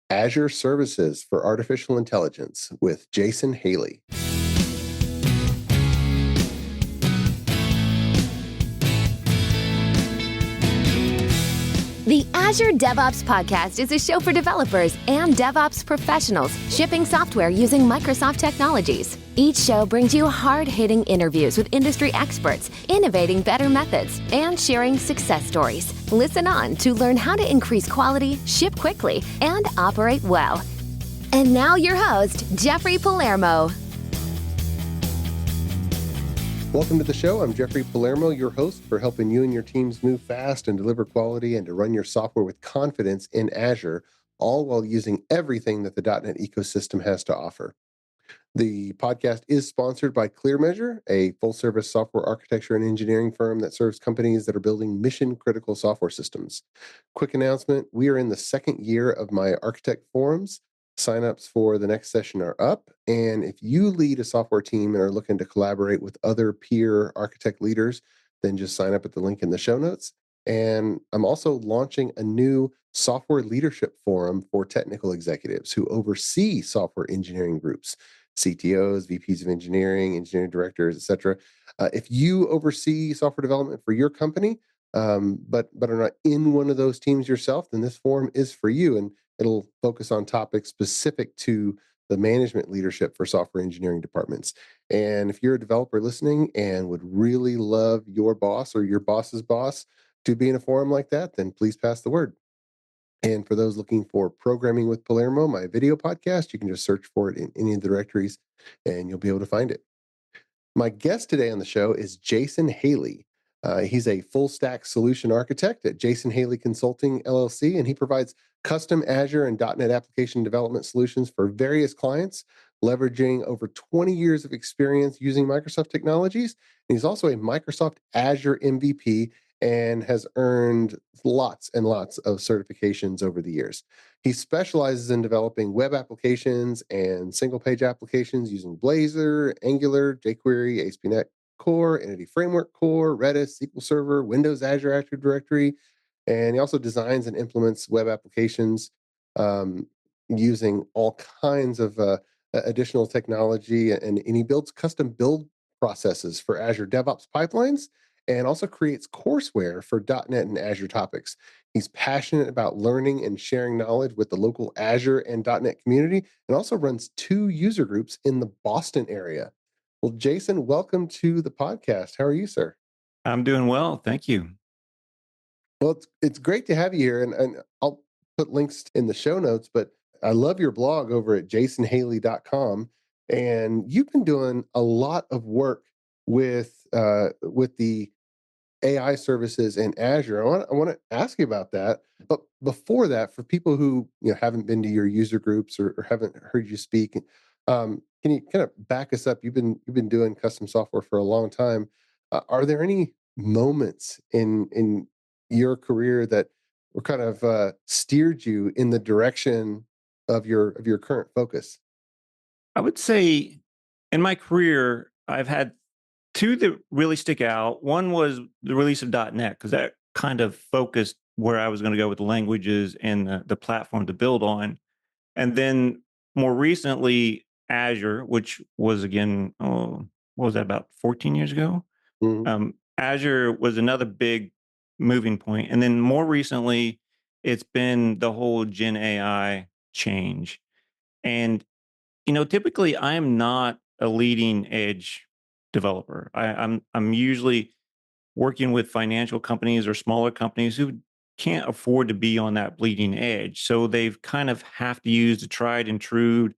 Azure Services for Artificial Intelligence with Jason Haley. The Azure DevOps podcast is a show for developers and DevOps professionals shipping software using Microsoft technologies. Each show brings you hard-hitting interviews with industry experts, innovating better methods, and sharing success stories. Listen on to learn how to increase quality, ship quickly, and operate well. And now your host, Jeffrey Palermo. Welcome to the show. I'm Jeffrey Palermo, your host for helping you and your teams move fast and deliver quality and to run your software with confidence in Azure, all while using everything that the .NET ecosystem has to offer. The podcast is sponsored by ClearMeasure, a full-service software architecture and engineering firm that serves companies that are building mission-critical software systems. Quick announcement, we are in the second year of my Architect Forums. Signups for the next session are up, and if you lead a software team and are looking to collaborate with other peer architect leaders, then just sign up at the link in the show notes. And I'm also launching a new software leadership forum for technical executives who oversee software engineering groups, CTOs, VPs of engineering, engineering directors, etc. If you oversee software development for your company, but are not in one of those teams yourself, then this forum is for you, and it'll focus on topics specific to the management leadership for software engineering departments. And if you're a developer listening and would really love your boss or your boss's boss to be in a forum like that, then please pass the word. And for those looking for Programming with Palermo, my video podcast, you can just search for it in any of the directories and you'll be able to find it. My guest today on the show is Jason Haley. He's a full stack solution architect at Jason Haley Consulting LLC, and he provides custom Azure and .NET application development solutions for various clients, leveraging over 20 years of experience using Microsoft technologies. And he's also a Microsoft Azure MVP and has earned lots and lots of certifications over the years. He specializes in developing web applications and single-page applications using Blazor, Angular, jQuery, ASP.NET Core, Entity Framework Core, Redis, SQL Server, Windows Azure Active Directory, and he also designs and implements web applications using all kinds of additional technology, and he builds custom build processes for Azure DevOps pipelines and also creates courseware for .NET and Azure topics. He's passionate about learning and sharing knowledge with the local Azure and .NET community, and also runs 2 user groups in the Boston area. Well, Jason, welcome to the podcast. How are you, sir? I'm doing well. Thank you. Well, it's great to have you here, and I'll put links in the show notes, but I love your blog over at jasonhaley.com, and you've been doing a lot of work with the AI services in Azure. I want to ask you about that. But before that, for people who haven't been to your user groups or haven't heard you speak, can you kind of back us up? You've been doing custom software for a long time. Are there any moments in your career that were kind of steered you in the direction of your current focus? I would say in my career, I've had 2 that really stick out. One was the release of .NET, because that kind of focused where I was going to go with the languages and the platform to build on. And then more recently, Azure, which was again, what was that, about 14 years ago? Mhm. Azure was another big moving point. And then more recently, it's been the whole GenAI change. And, typically I am not a leading edge developer. I'm usually working with financial companies or smaller companies who can't afford to be on that bleeding edge. So they've kind of have to use the tried and true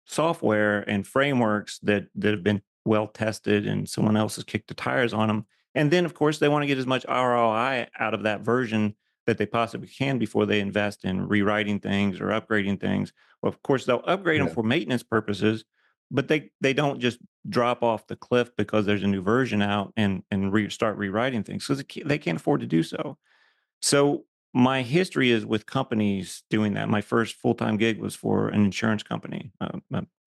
software and frameworks that have been well tested and someone else has kicked the tires on them. And then, of course, they want to get as much ROI out of that version that they possibly can before they invest in rewriting things or upgrading things. Well, of course, they'll upgrade them Yeah. for maintenance purposes, but they don't just drop off the cliff because there's a new version out and start rewriting things, because they can't afford to do so. So my history is with companies doing that. My first full-time gig was for an insurance company,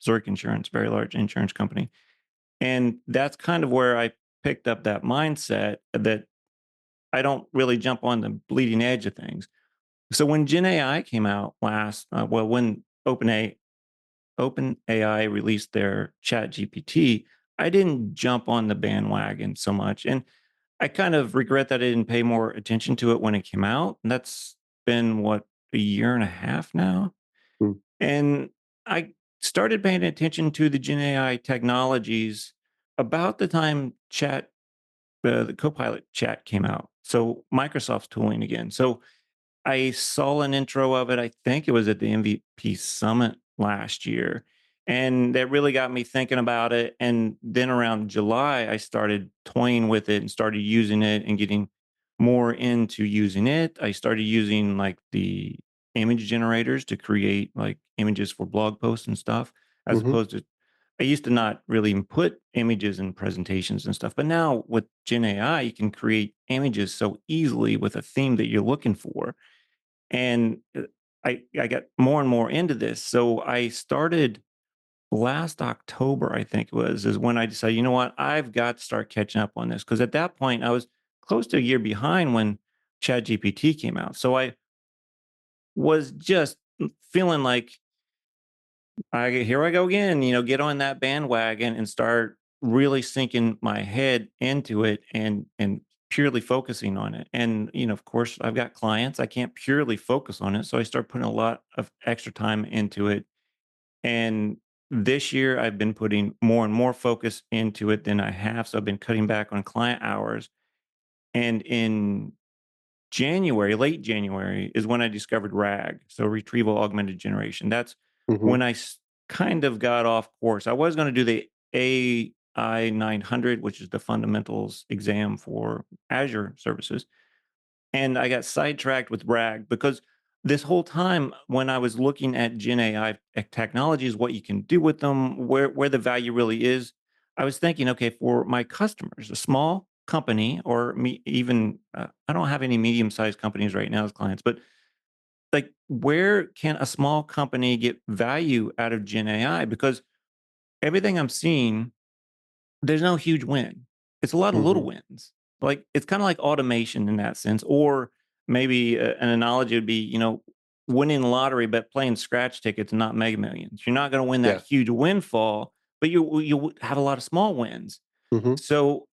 Zurich Insurance, very large insurance company. And that's kind of where I picked up that mindset that I don't really jump on the bleeding edge of things. So when GenAI came out when OpenAI released their Chat GPT, I didn't jump on the bandwagon so much. And I kind of regret that I didn't pay more attention to it when it came out. And that's been what, a year and a half now. Mm. And I started paying attention to the Gen AI technologies about the time the Copilot chat came out. So Microsoft's tooling again. So I saw an intro of it. I think it was at the MVP summit last year. And that really got me thinking about it. And then around July, I started toying with it and started using it and getting more into using it. I started using like the image generators to create like images for blog posts and stuff, as Mhm. opposed to I used to not really input images in presentations and stuff. But now with Gen AI, you can create images so easily with a theme that you're looking for and I got more and more into this. So I started last October, I think it was, is when I decided, you know what, I've got to start catching up on this. Because at that point, I was close to a year behind when ChatGPT came out. So I was just feeling like here I go again, get on that bandwagon and start really sinking my head into it and purely focusing on it. And of course, I've got clients. I can't purely focus on it, so I start putting a lot of extra time into it. And this year, I've been putting more and more focus into it than I have. So I've been cutting back on client hours. And in late January, is when I discovered RAG, so retrieval augmented generation. That's Mhm. when kind of got off course. I was going to do the AI 900, which is the fundamentals exam for Azure services. And I got sidetracked with RAG because this whole time when I was looking at Gen AI technologies, what you can do with them, where the value really is, I was thinking, okay, for my customers, a small company or even I don't have any medium sized companies right now as clients, but like where can a small company get value out of Gen AI? Because everything I'm seeing there's no huge win. It's a lot of little Mhm. wins. Like, it's kinda like automation in that sense, or maybe an analogy would be, winning the lottery, but playing scratch tickets and not Mega Millions. You're not gonna win that Yeah. huge windfall, but you have a lot of small wins. Mhm. So,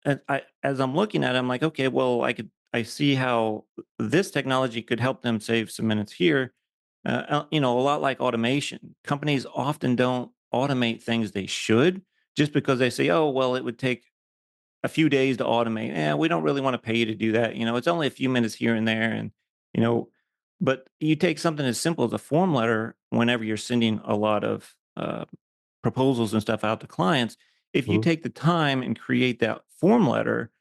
as I'm looking at it, I'm like, "Okay, well, I see how this technology could help them save some minutes here." A lot like automation. Companies often don't automate things they should just because they say, "Oh, well, it would take a few days to automate. We don't really want to pay you to do that. It's only a few minutes here and there." And, you know, but you take something as simple as a form letter whenever you're sending a lot of proposals and stuff out to clients. If you Mhm. take the time and create that form letter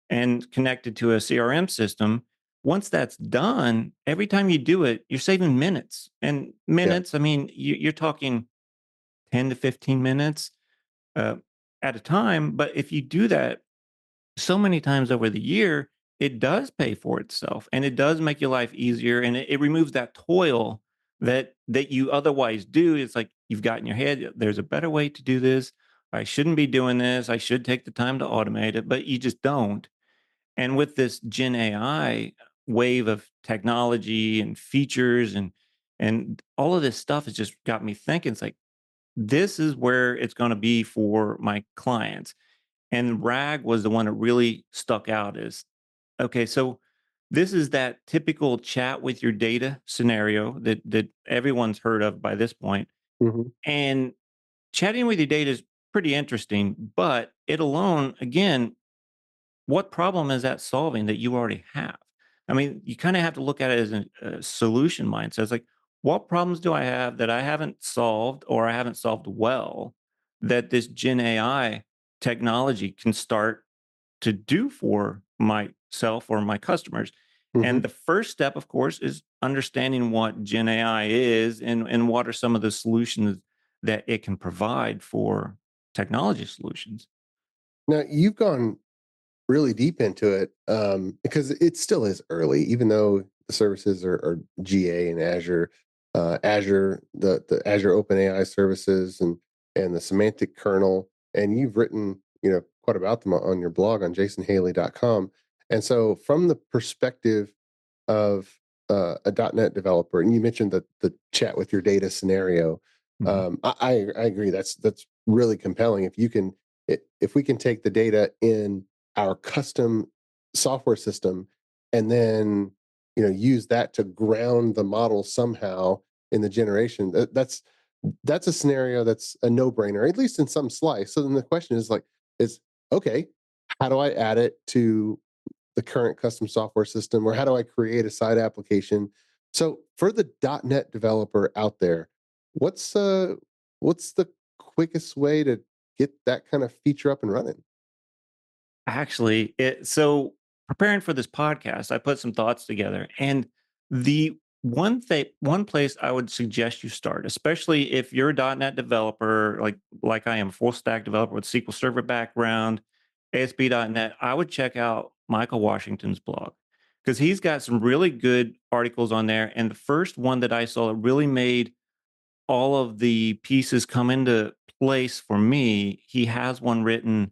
and connect it to a CRM system, once that's done, every time you do it, you're saving minutes. And Yeah. minutes, I mean, you're talking 10 to 15 minutes uh, at a time. But if you do that so many times over the year, it does pay for itself and it does make your life easier and it removes that toil that you otherwise do. It's like you've got in your head, there's a better way to do this. I shouldn't be doing this. I should take the time to automate it, but you just don't. And with this Gen AI wave of technology and features and all of this stuff has just got me thinking. It's like this is where it's going to be for my clients. And RAG was the one that really stuck out as okay, so this is that typical chat with your data scenario that everyone's heard of by this point. Mhm. And chatting with your data is pretty interesting, but it alone, again, what problem is that solving that you already have? I mean, you kind of have to look at it as a solution mindset. It's like, what problems do I have that I haven't solved or I haven't solved well that this Gen AI technology can start to do for myself or my customers? And Mhm. the first step, of course, is understanding what Gen AI is and what are some of the solutions that it can provide for technology solutions. Now you've gone really deep into it, because it still is early, even though the services are GA and Azure, Azure, the Azure Open AI services, and the semantic kernel, and you've written quite about them on your blog on jasonhaley.com. And so, from the perspective of a .NET developer, and you mentioned the chat with your data scenario. Mhm. I agree. That's really compelling. If we can take the data in our custom software system and then use that to ground the model somehow in the generation, that's a scenario that's a no brainer, at least in some slice. So then the question is okay, how do I add it to the current custom software system, or how do I create a side application? So for the .NET developer out there, what's uh what's the quickest way to get that kind of feature up and running? Actually, so preparing for this podcast, I put some thoughts together, and the one place I would suggest you start, especially if you're a .NET developer, like I am, full stack developer with SQL Server background, ASP.NET, I would check out Michael Washington's blog because he's got some really good articles on there. And the first one that I saw that really made all of the pieces come into place for me, he has one written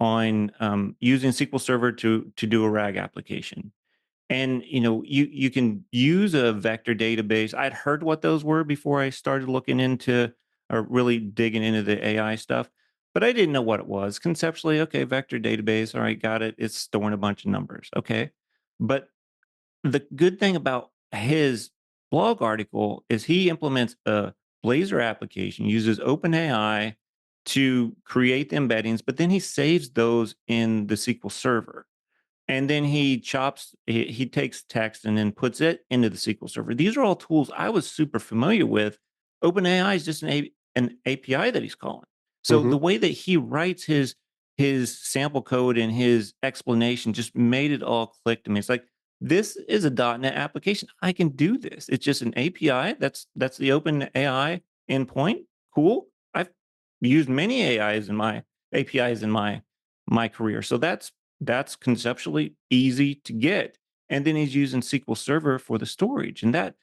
on using SQL Server to do a RAG application. And you can use a vector database. I'd heard what those were before I started looking into or really digging into the AI stuff, but I didn't know what it was. Conceptually, okay, vector database, all right, got it. It's storing a bunch of numbers. Okay. But the good thing about his blog article is he implements a Blazor application, uses OpenAI to create the embeddings, but then he saves those in the SQL Server. And then he takes text and then puts it into the SQL Server. These are all tools I was super familiar with. OpenAI is just an API that he's calling. So Hmm. the way that he writes his sample code and his explanation just made it all click to me. It's like this is a .NET application. I can do this. It's just an API. That's the OpenAI endpoint. Cool. I've used many APIs in my career. So that's conceptually easy to get. And then he's using SQL Server for the storage. And that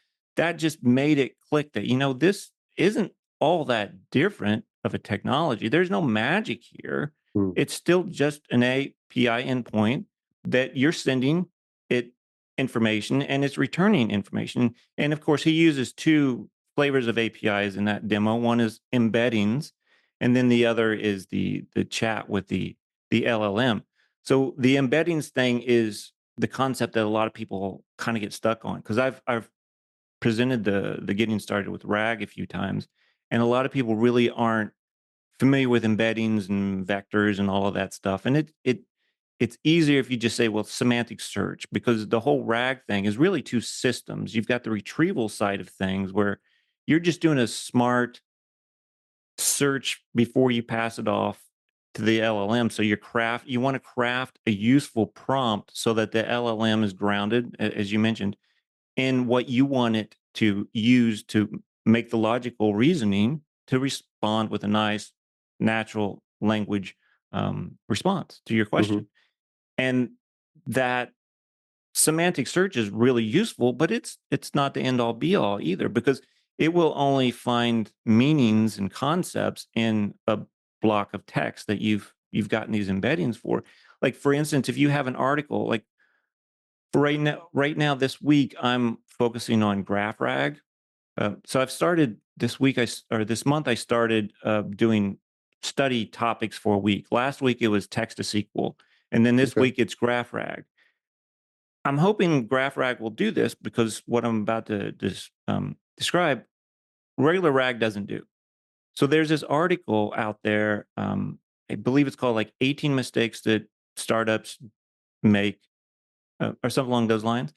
just made it click that, this isn't all that different of a technology. There's no magic here. Mm. It's still just an API endpoint that you're sending it information and it's returning information. And of course, he uses two flavors of APIs in that demo. One is embeddings, and then the other is the chat with the LLM. So the embeddings thing is the concept that a lot of people kind of get stuck on because I've presented the getting started with RAG a few times, and a lot of people really aren't familiar with embeddings and vectors and all of that stuff. And it's easier if you just say, well, semantic search, because the whole RAG thing is really two systems. You've got the retrieval side of things where you're just doing a smart search before you pass it off to the LLM. So you want to craft a useful prompt so that the LLM is grounded, as you mentioned, in what you want it to use to make the logical reasoning to respond with a nice natural language response to your Hmm. question. And that semantic search is really useful, but it's not the end all be all either because it will only find meanings and concepts in a block of text that you've gotten these embeddings for. Like for instance, if you have an article, like for right now this week, I'm focusing on GraphRag. So I've started this week, or this month, I started doing study topics for a week. Last week it was text to SQL, and then this Okay. week it's GraphRag. I'm hoping GraphRag will do this because what I'm about to describe, regular RAG doesn't do. So there's this article out there. I believe it's called like 18 mistakes that startups make, or something along those lines.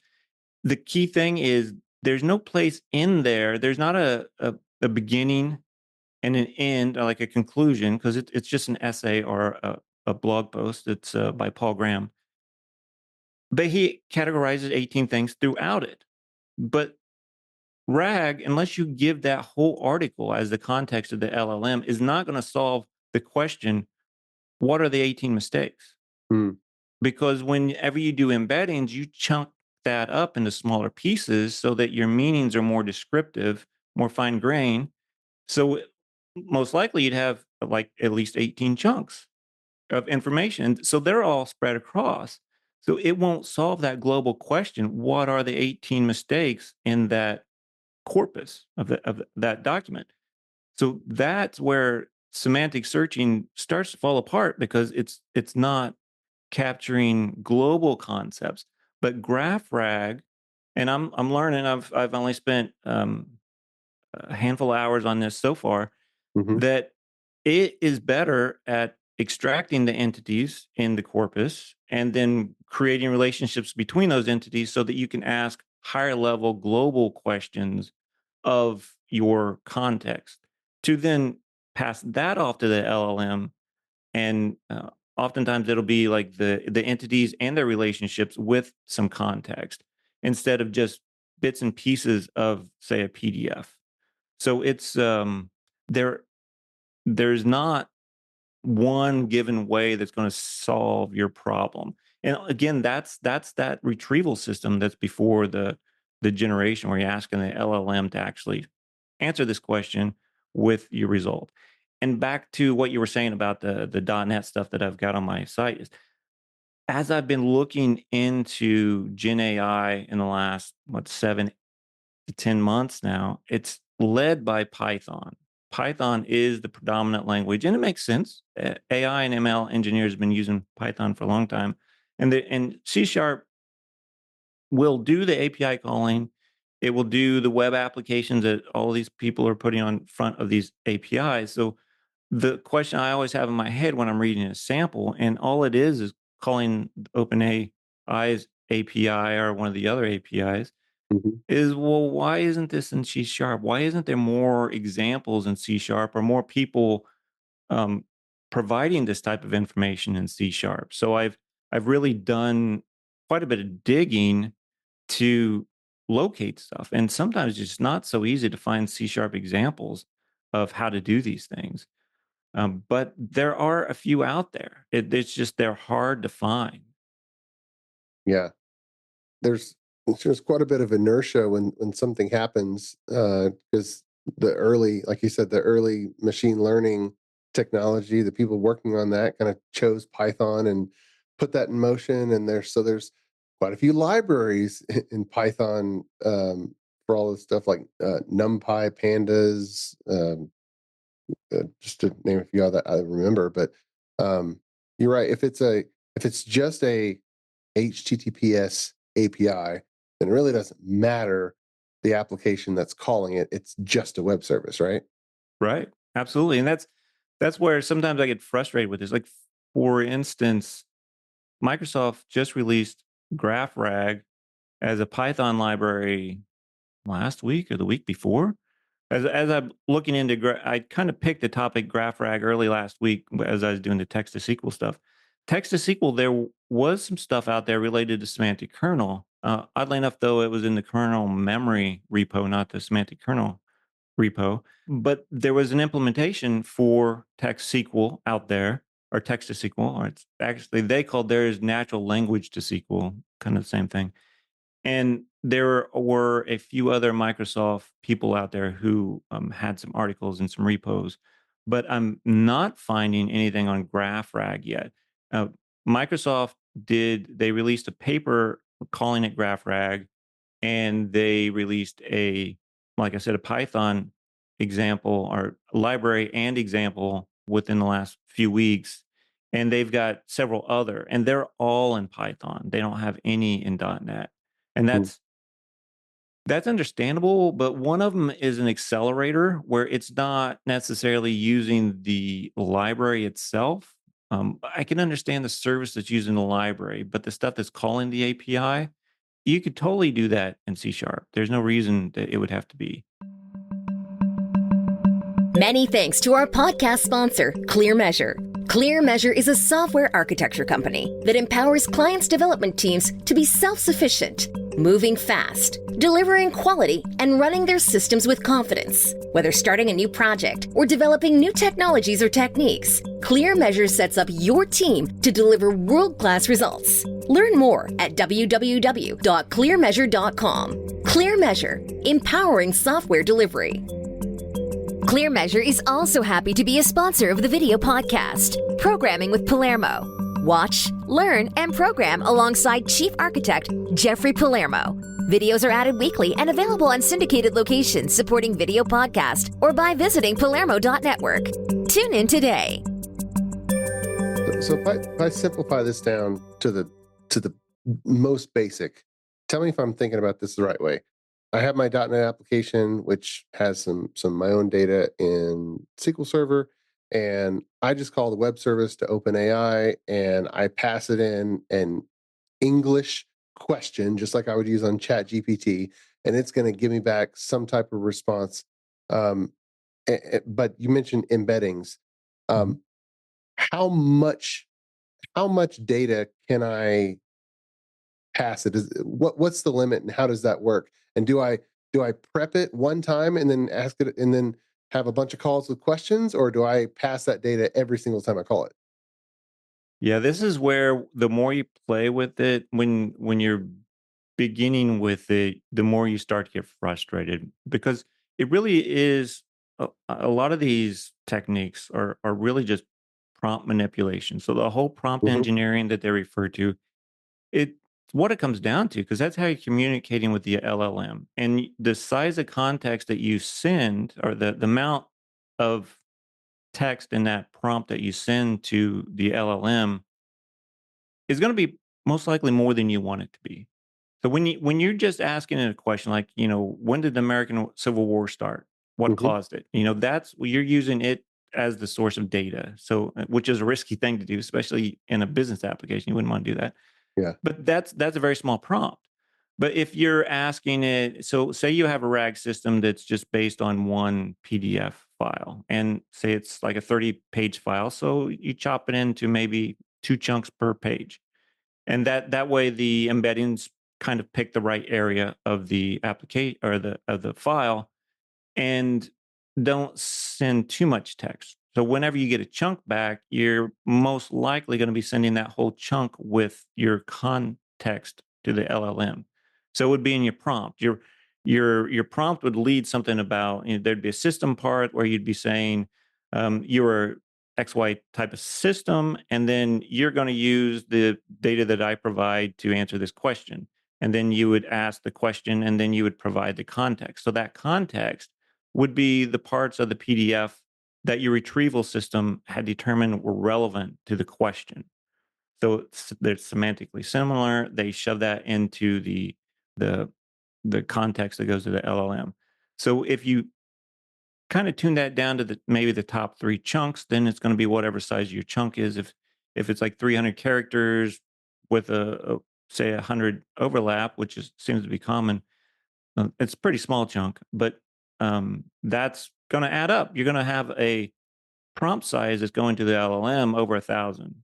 The key thing is there's no place in there. There's not a beginning and an end, or like a conclusion, because it's just an essay or a blog post. It's by Paul Graham. But he categorizes 18 things throughout it. But RAG, unless you give that whole article as the context of the LLM, is not going to solve the question, what are the 18 mistakes? Mm. Because whenever you do embeddings, you chunk that up into smaller pieces so that your meanings are more descriptive, more fine grained. So most likely you'd have like at least 18 chunks of information. So they're all spread across. So it won't solve that global question. What are the 18 mistakes in that corpus of that document? So that's where semantic searching starts to fall apart because it's not capturing global concepts. But GraphRag, and I'm learning. I've only spent a handful of hours on this so far. Hmm. That it is better at extracting the entities in the corpus and then creating relationships between those entities so that you can ask higher level global questions of your context to then pass that off to the LLM. And oftentimes it'll be like the entities and their relationships with some context instead of just bits and pieces of, say, a PDF. So it's there. There's not one given way that's going to solve your problem. And again, that's that retrieval system that's before the generation where you're asking the LLM to actually answer this question with your result. And back to what you were saying about the .NET stuff that I've got on my site is as I've been looking into Gen AI in the last 7 to 10 months now, it's led by Python. Python is the predominant language, and it makes sense. AI and ML engineers have been using Python for a long time, and C# will do the API calling. It will do the web applications that all these people are putting on front of these APIs. So the question I always have in my head when I'm reading a sample, and all it is calling OpenAI's API or one of the other APIs, Hmm. is, well, why isn't this in C sharp? Why isn't there more examples in C sharp or more people um, providing this type of information in C sharp? So I've really done quite a bit of digging to locate stuff, and sometimes it's just not so easy to find C sharp examples of how to do these things. But there are a few out there. It's just they're hard to find. Yeah. there's there's quite a bit of inertia when something happens, because the early, like you said, the early machine learning technology, the people working on that kind of chose Python and put that in motion. And there's quite a few libraries in Python, for all this stuff like NumPy, Pandas, just to name a few that I remember. But you're right. If it's just a HTTPS API, then it really doesn't matter the application that's calling it. It's just a web service, right? Right. Absolutely. And that's where sometimes I get frustrated with this. Like, for instance, Microsoft just released GraphRag as a Python library last week or the week before. As I'm looking into, I kind of picked the topic GraphRag early last week as I was doing the text to SQL stuff. Text to SQL, there was some stuff out there related to semantic kernel. Oddly enough, though, it was in the kernel memory repo, not the semantic kernel repo. But there was an implementation for text SQL out there, or text to SQL, or it's actually they called theirs natural language to SQL, kind of the same thing. And there were a few other Microsoft people out there who had some articles and some repos, but I'm not finding anything on GraphRag yet. Uh, Microsoft they released a paper calling it GraphRag, and they released like I said, a Python example or library and example within the last few weeks. And they've got several other, and they're all in Python. They don't have any in .NET. And Mm. that's understandable, but one of them is an accelerator where it's not necessarily using the library itself. I can understand the service that's using the library, but the stuff that's calling the API, you could totally do that in C sharp. There's no reason that it would have to be. Many thanks to our podcast sponsor, ClearMeasure. ClearMeasure is a software architecture company that empowers clients' development teams to be self-sufficient, moving fast, delivering quality, and running their systems with confidence. Whether starting a new project or developing new technologies or techniques, ClearMeasure sets up your team to deliver world-class results. Learn more at www.clearmeasure.com. ClearMeasure, empowering software delivery. ClearMeasure is also happy to be a sponsor of the video podcast, Programming with Palermo. Watch, learn, and program alongside Chief Architect Jeffrey Palermo. Videos are added weekly and available on syndicated locations supporting video podcast or by visiting palermo.network. Tune in today. So if I simplify this down to the most basic, tell me if I'm thinking about this the right way. I have my .NET application, which has some my own data in SQL Server, and I just call the web service to OpenAI, and I pass it in an English question, just like I would use on Chat GPT, and it's going to give me back some type of response. Um, but you mentioned embeddings. Mhm. Um, how much how much data can I pass it? What's the limit and how does that work? And do I prep it one time and then ask it and then have a bunch of calls with questions, or do I pass that data every single time I call it? Yeah, this is where the more you play with it, when you're beginning with it, the more you start to get frustrated because it really is a lot of these techniques are really just prompt manipulation. So the whole prompt Hmm. engineering that they refer to, it's what it comes down to because that's how you're communicating with the LLM. And the size of context that you send or the amount of text in that prompt that you send to the LLM is going to be most likely more than you want it to be. So when you're just asking it a question like, when did the American Civil War start? What Hmm. caused it? That's you're using it as the source of data. So which is a risky thing to do, especially in a business application. You wouldn't want to do that. Yeah. But that's a very small prompt. But if you're asking it, so say you have a RAG system that's just based on one PDF file, and say it's like a 30-page file, so you chop it into maybe two chunks per page, and that way the embeddings kind of pick the right area of the application or the file, and don't send too much text. So whenever you get a chunk back, you're most likely going to be sending that whole chunk with your context to the LLM. So it would be in your prompt. Your prompt would lead something about there'd be a system part where you'd be saying you're XY type of system, and then you're going to use the data that I provide to answer this question. And then you would ask the question, and then you would provide the context. So that context would be the parts of the PDF that your retrieval system had determined were relevant to the question. So they're semantically similar. They shove that into the the context that goes to the LLM. So if you kind of tune that down to maybe the top three chunks, then it's going to be whatever size your chunk is. If it's like 300 characters with a say 100 overlap, which seems to be common, it's a pretty small chunk, but that's going to add up. You're going to have a prompt size that's going to the LLM over 1,000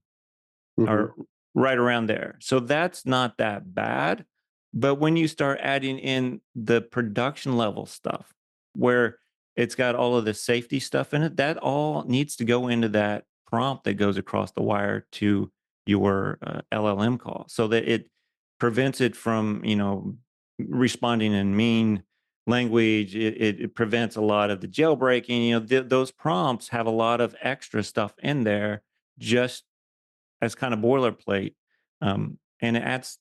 Hmm. or right around there. So that's not that bad. But when you start adding in the production level stuff, where it's got all of the safety stuff in it, that all needs to go into that prompt that goes across the wire to your LLM call so that it prevents it from, responding in mean language. It prevents a lot of the jailbreaking. Those prompts have a lot of extra stuff in there just as kind of boilerplate, and it adds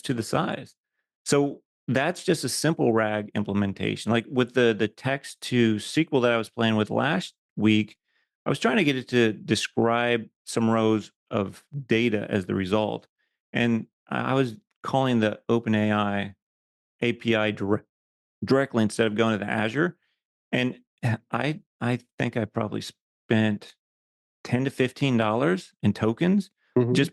to the size. So that's just a simple RAG implementation. Like with the text to SQL that I was playing with last week, I was trying to get it to describe some rows of data as the result, and I was calling the OpenAI API directly instead of going to the Azure, and I think I probably spent $10 to $15 in tokens Hmm. just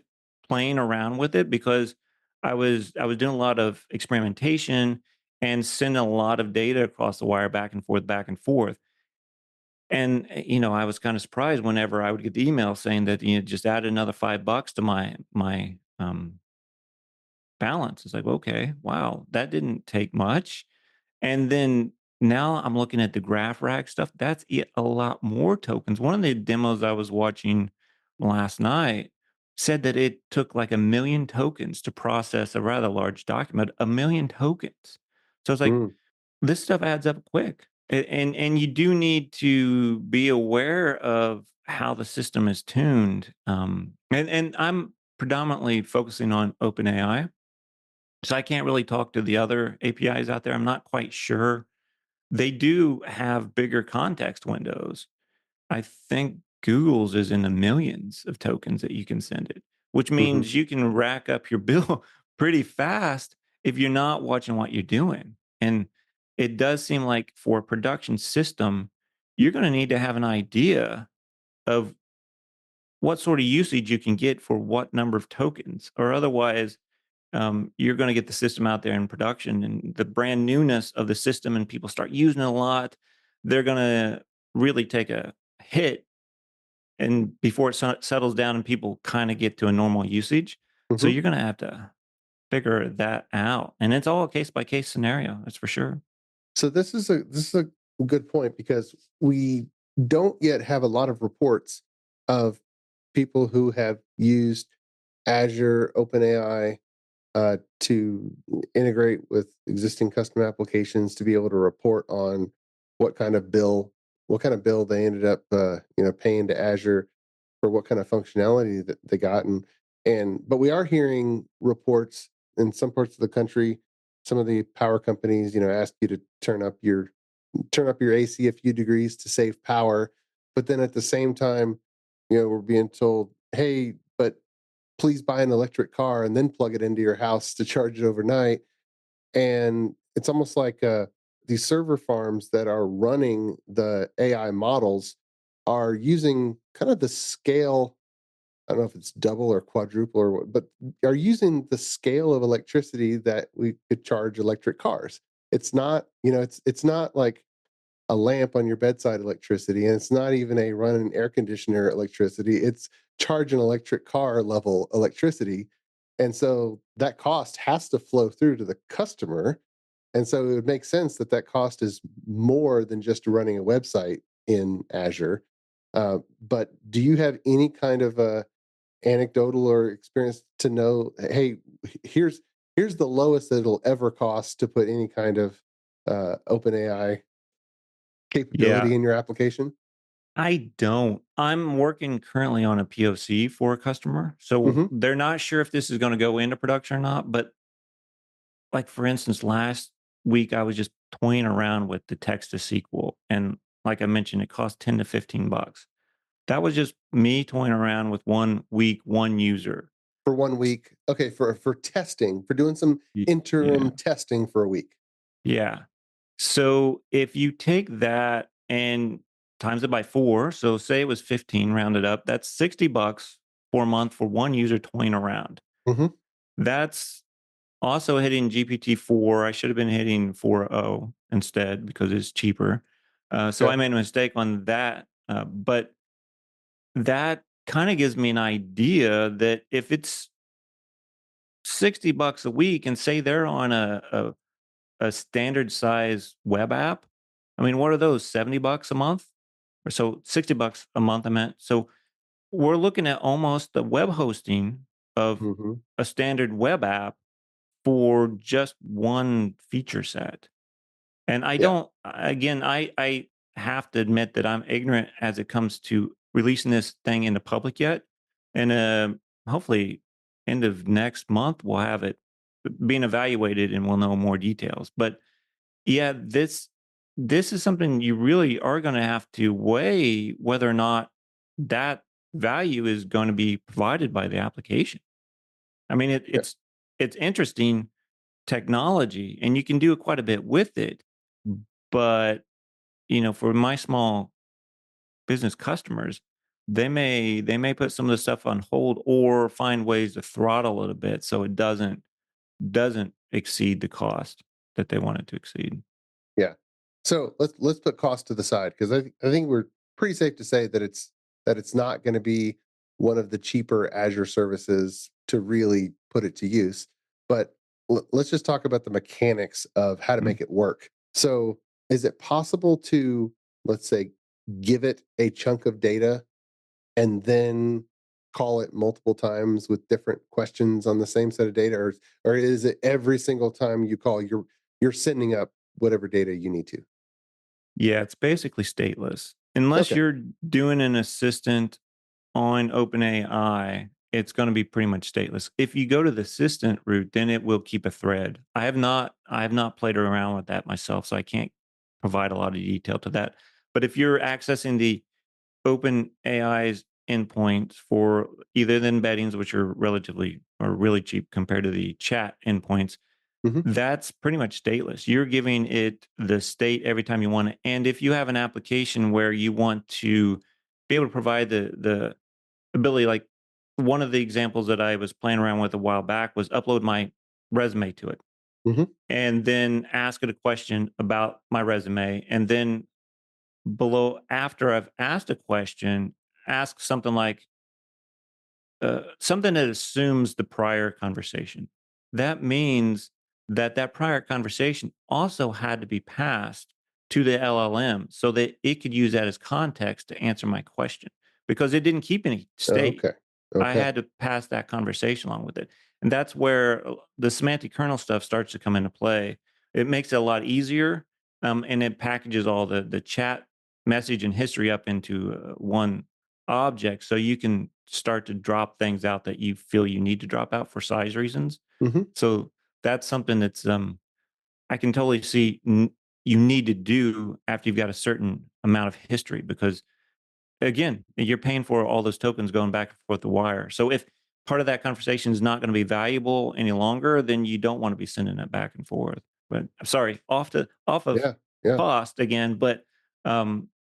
playing around with it because I was doing a lot of experimentation and sending a lot of data across the wire back and forth. And I was kind of surprised whenever I would get the email saying that just add another $5 to my balance. It's like, okay, wow, that didn't take much. And then now I'm looking at the graph rack stuff. That's a lot more tokens. One of the demos I was watching last night said that it took like 1 million tokens to process a rather large document, 1 million tokens. So it's like, Mm. this stuff adds up quick. And you do need to be aware of how the system is tuned. And I'm predominantly focusing on OpenAI, so I can't really talk to the other APIs out there. I'm not quite sure. They do have bigger context windows. I think Google's is in the millions of tokens that you can send it, which Hmm. means you can rack up your bill pretty fast if you're not watching what you're doing. And it does seem like for a production system, you're going to need to have an idea of what sort of usage you can get for what number of tokens, or otherwise, you're going to get the system out there in production and the brand newness of the system, and people start using it a lot. They're going to really take a hit and before it settles down and people kind of get to a normal usage. So Hmm. you're going to have to figure that out. And it's all a case by case scenario. That's for sure. So this is a good point because we don't yet have a lot of reports of people who have used Azure OpenAI to integrate with existing custom applications to be able to report on what kind of bill what kind of bill they ended up paying to Azure for what kind of functionality that they got. And but we are hearing reports in some parts of the country, some of the power companies ask you to turn up your AC a few degrees to save power, but then at the same time we're being told, hey, but please buy an electric car and then plug it into your house to charge it overnight. And it's almost like these server farms that are running the AI models are using kind of the scale. I don't know if it's double or quadruple or what, but are using the scale of electricity that we could charge electric cars. It's not, it's not like a lamp on your bedside electricity, and it's not even a run an air conditioner electricity. It's charge an electric car level electricity. And so that cost has to flow through to the customer. And so it would make sense that that cost is more than just running a website in Azure. But do you have any kind of anecdotal or experience to know, hey, here's the lowest that it'll ever cost to put any kind of OpenAI Yeah. capability in your application? I don't. I'm working currently on a POC for a customer. So Mhm. they're not sure if this is going to go into production or not. But like, for instance, last week I was just toying around with the text to SQL. And like I mentioned, it cost 10 to 15 bucks. That was just me toying around with 1 week, one user. For 1 week. Okay, for testing, for doing some interim Yeah. testing for a week. Yeah. So if you take that and times it by 4, so say it was 15 rounded up, that's 60 bucks for a month for one user toying around. Mhm. That's also hitting GPT-4. I should have been hitting 4.0 instead because it's cheaper. So I Okay. made a mistake on that. But that kind of gives me an idea that if it's 60 bucks a week and say they're on a standard size web app, I mean, what are those, 70 bucks a month? Or so 60 bucks a month, I meant. So we're looking at almost the web hosting of Mhm. a standard web app for just one feature set. And I Yeah. don't, again, I have to admit that I'm ignorant as it comes to releasing this thing in the public yet. And hopefully, end of next month, we'll have it being evaluated and we'll know more details. But yeah, this is something you really are going to have to weigh whether or not that value is going to be provided by the application. I mean, Yeah. it's interesting technology, and you can do quite a bit with it. But for my small business customers, they may put some of the stuff on hold or find ways to throttle it a bit so it doesn't exceed the cost that they want it to exceed. Yeah. So let's put cost to the side because I think we're pretty safe to say that it's not going to be one of the cheaper Azure services to really put it to use. But let's just talk about the mechanics of how to Mm. make it work. So is it possible to, let's say, give it a chunk of data and then call it multiple times with different questions on the same set of data, or is it every single time you call you're sending up whatever data you need to? Yeah, it's basically stateless. Unless Okay. you're doing an assistant on OpenAI, it's going to be pretty much stateless. If you go to the assistant route, then it will keep a thread. I have not played around with that myself, so I can't provide a lot of detail to that. But if you're accessing the OpenAI's endpoints for either the embeddings, which are relatively or really cheap compared to the chat endpoints, Hmm. that's pretty much stateless. You're giving it the state every time you want it. And if you have an application where you want to be able to provide the ability, like one of the examples that I was playing around with a while back was upload my resume to it Hmm. and then ask it a question about my resume. And then below, after I've asked a question, ask something like, something that assumes the prior conversation. That means that that prior conversation also had to be passed to the LLM so that it could use that as context to answer my question because it didn't keep any state. Okay. I Okay. had to pass that conversation along with it. And that's where the semantic kernel stuff starts to come into play. It makes it a lot easier, and it packages all the chat message and history up into one object so you can start to drop things out that you feel you need to drop out for size reasons. Hmm. So that's something that's I can totally see you need to do after you've got a certain amount of history because again, you're paying for all those tokens going back and forth the wire. So if part of that conversation is not going to be valuable any longer, then you don't want to be sending it back and forth. But I'm sorry, off of Yeah. Yeah. cost again, but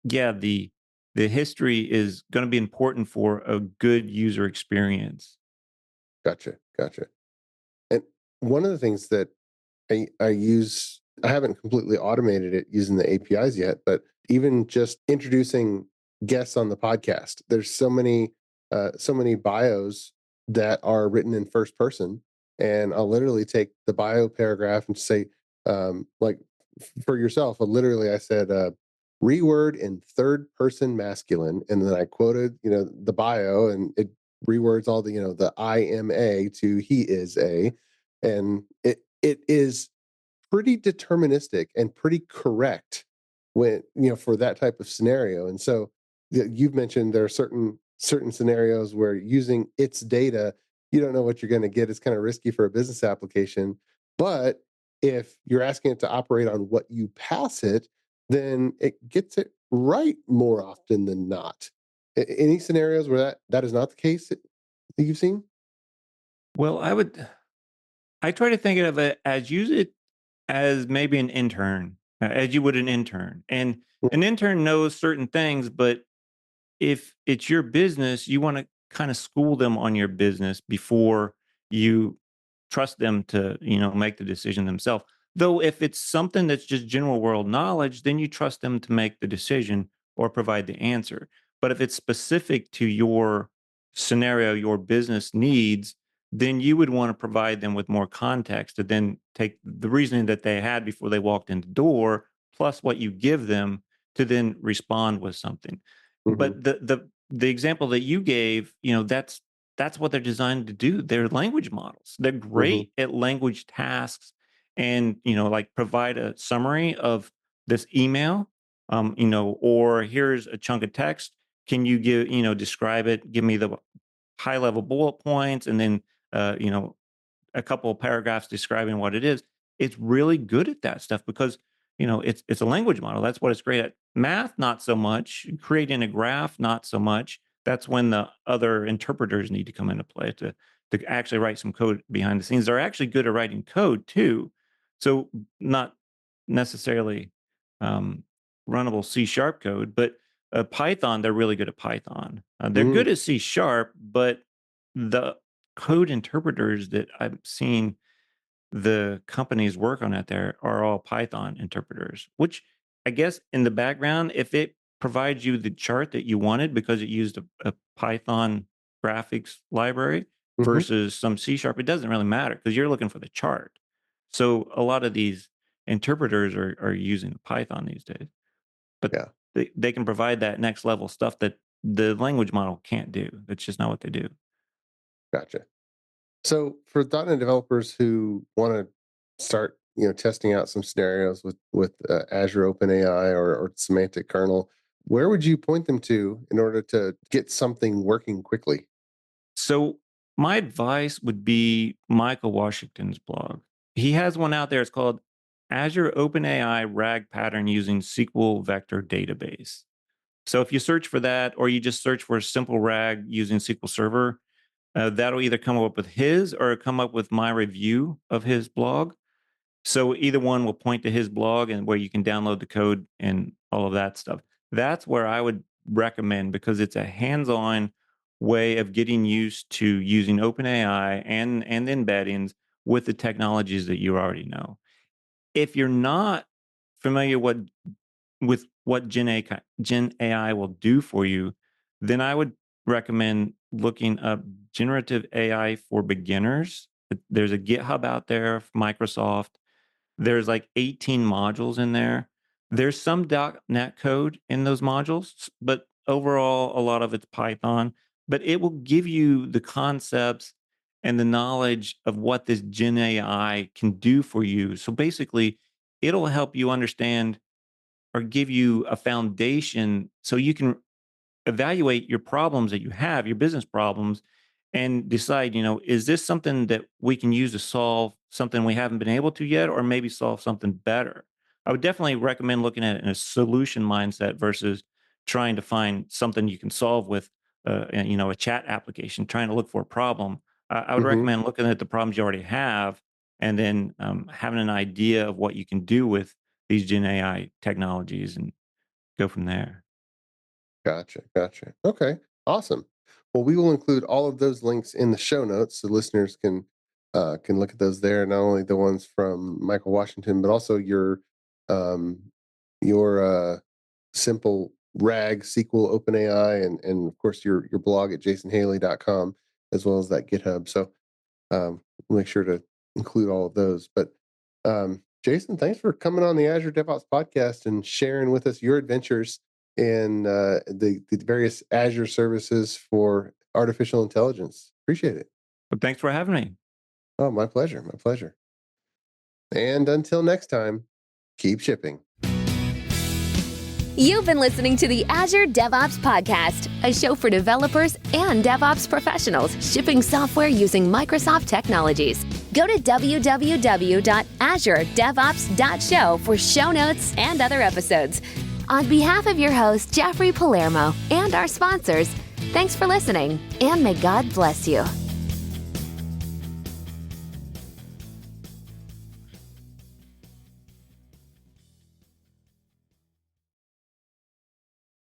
yeah, the history is going to be important for a good user experience. Gotcha. Gotcha. And one of the things that I use, I haven't completely automated it using the APIs yet, but even just introducing guests on the podcast, there's so many bios that are written in first person, and I'll literally take the bio paragraph and say, like for yourself, literally I said, reword in third person masculine, and then I quoted, the bio, and it rewords all the, the I am a to he is a, and it is pretty deterministic and pretty correct when for that type of scenario. And so you've mentioned there are certain scenarios where using its data, you don't know what you're going to get. It's kind of risky for a business application. But if you're asking it to operate on what you pass it, then it gets it right more often than not. Any scenarios where that is not the case that you've seen? Well, I try to think of it as use it as maybe an intern, as you would an intern. And an intern knows certain things, but if it's your business, you want to kind of school them on your business before you trust them to, make the decision themselves. Though if it's something that's just general world knowledge, then you trust them to make the decision or provide the answer. But if it's specific to your scenario, your business needs, then you would want to provide them with more context to then take the reasoning that they had before they walked in the door, plus what you give them to then respond with something. Mm-hmm. But the example that you gave, that's what they're designed to do. They're language models. They're Hmm. great at language tasks and, like provide a summary of this email, or here's a chunk of text. Can you describe it, give me the high level bullet points and then, uh, you know, a couple of paragraphs describing what it is. It's really good at that stuff because it's a language model. That's what it's great at. Math, not so much. Creating a graph, not so much. That's when the other interpreters need to come into play to actually write some code behind the scenes. They're actually good at writing code too. So not necessarily um, runnable C sharp code, but Python, they're really good at Python. They're Mm. good at C sharp, but the code interpreters that I've seen the companies work on out there are all Python interpreters, which I guess in the background, if it provides you the chart that you wanted because it used a Python graphics library Hmm. versus some C sharp, it doesn't really matter because you're looking for the chart. So a lot of these interpreters are using Python these days, but Yeah. they can provide that next level stuff that the language model can't do. That's just not what they do. Gotcha. So for .NET developers who want to start testing out some scenarios with Azure Open AI or semantic kernel, where would you point them to in order to get something working quickly? So my advice would be Michael Washington's blog. He has one out there. It's called Azure Open AI RAG Pattern Using SQL Vector Database. So if you search for that, or you just search for a simple RAG using SQL Server, that'll either come up with his or come up with my review of his blog. So either one will point to his blog and where you can download the code and all of that stuff. That's where I would recommend, because it's a hands-on way of getting used to using OpenAI and embeddings with the technologies that you already know. If you're not familiar with what Gen AI will do for you, then I would recommend looking up generative AI for beginners. There's a GitHub out there, Microsoft. There's like 18 modules in there. There's some .NET code in those modules, but overall, a lot of it's Python. But it will give you the concepts and the knowledge of what this Gen AI can do for you. So basically, it'll help you understand or give you a foundation so you can evaluate your problems that you have, your business problems, and decide, is this something that we can use to solve something we haven't been able to yet, or maybe solve something better? I would definitely recommend looking at it in a solution mindset versus trying to find something you can solve with, a chat application, trying to look for a problem. I would Hmm. recommend looking at the problems you already have, and then having an idea of what you can do with these Gen AI technologies and go from there. Gotcha. Gotcha. Okay. Awesome. Well, we will include all of those links in the show notes so listeners can look at those there. Not only the ones from Michael Washington, but also um, your simple RAG SQL OpenAI and of course your blog at jasonhaley.com as well as that GitHub. So we'll make sure to include all of those. But Jason, thanks for coming on the Azure DevOps podcast and sharing with us your adventures in the various Azure services for artificial intelligence. Appreciate it. But thanks for having me. Oh, my pleasure. My pleasure. And until next time, keep shipping. You've been listening to the Azure DevOps Podcast, a show for developers and DevOps professionals shipping software using Microsoft technologies. Go to www.azuredevops.show for show notes and other episodes. On behalf of your host, Jeffrey Palermo, and our sponsors, thanks for listening, and may God bless you.